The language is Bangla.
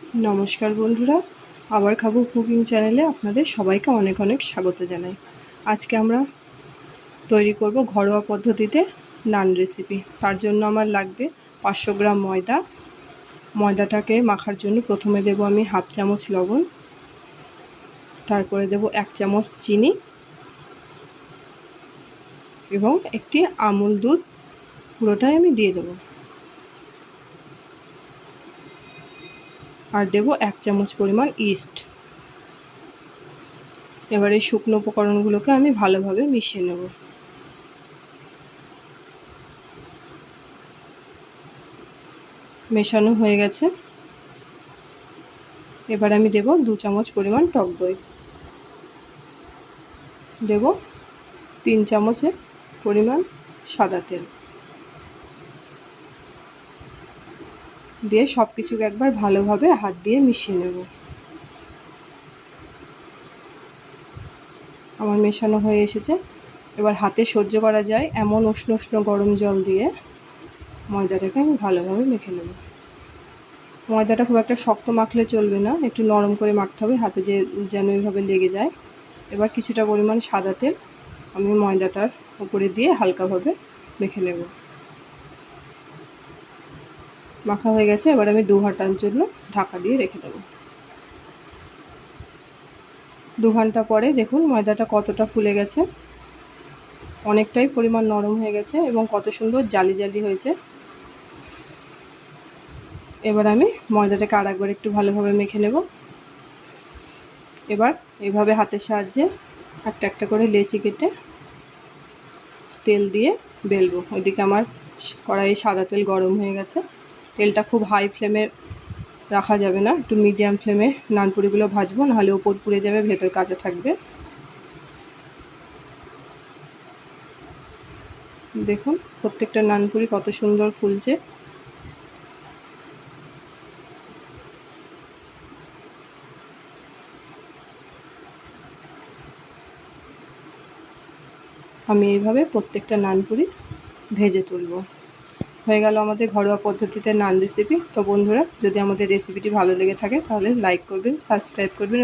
नमस्कार बंधुरा आबार खाबो कुकिंग चैनेले आपनादेर सबाइके अनेक अनेक स्वागत जानाई। आज के आमरा तैरी करब घरोया पद्धतिते नान रेसिपि। तार जोन्नो आमार लागबे 500 ग्राम मयदा। मयदाटाके माखार जोन्नो प्रथमे देब आमी हाफ चामच लवण, तारपरे देब 1 चामच चीनी एबं एकटी आमुल दूध पुरोटाई आमी दिए देब और देव 1 चामच परिमाण इस्ट। एबार এই শুকনো উপকরণগুলোকে আমি ভালোভাবে মিশিয়ে নেব। মেশানো হয়ে গেছে। এবার আমি দেব 2 চামচ পরিমাণ টক দই, দেব 3 চামচের পরিমাণ সাদা তেল দিয়ে সবকিছুকে একবার ভালোভাবে হাত দিয়ে মিশিয়ে নেব। আমার মেশানো হয়ে এসেছে। এবার হাতে সহ্য করা যায় এমন উষ্ণ উষ্ণ গরম জল দিয়ে ময়দাটাকে আমি ভালোভাবে মেখে নেব। ময়দাটা খুব একটা শক্ত মাখলে চলবে না, একটু নরম করে মাখতে হবে, হাতে যেন এইভাবে লেগে যায়। এবার কিছুটা পরিমাণ সাদা তেল আমি ময়দাটার উপরে দিয়ে হালকাভাবে মেখে নেব। মাখা হয়ে গেছে। এবার আমি 2 ঘন্টার জন্য ঢাকা দিয়ে রেখে দেব। 2 ঘন্টা পরে দেখুন ময়দাটা কতটা ফুলে গেছে, অনেকটাই পরিমাণ নরম হয়ে গেছে এবং কত সুন্দর জালি জালি হয়েছে। এবার আমি ময়দাটাকে আরেকবার একটু ভালোভাবে মেখে নেব। এবার এইভাবে হাতের সাহায্যে একটা একটা করে লেচি কেটে তেল দিয়ে বেলবো। ওইদিকে আমার কড়াইয়ে সাদা তেল গরম হয়ে গেছে। তেলটা খুব হাই ফ্লেমে রাখা যাবে না, একটু মিডিয়াম ফ্লেমে নানপুরিগুলো ভাজবো, নাহলে ওপর পুড়ে যাবে, ভেতর কাঁচা থাকবে। দেখুন প্রত্যেকটা নানপুরি কত সুন্দর ফুলছে। আমি এইভাবে প্রত্যেকটা নানপুরি ভেজে তুলব। হয়ে গেল আমাদের ঘরোয়া পদ্ধতিতে নান রেসিপি। তো বন্ধুরা, যদি আমাদের রেসিপিটি ভালো লেগে থাকে তাহলে লাইক করবেন, সাবস্ক্রাইব করবেন।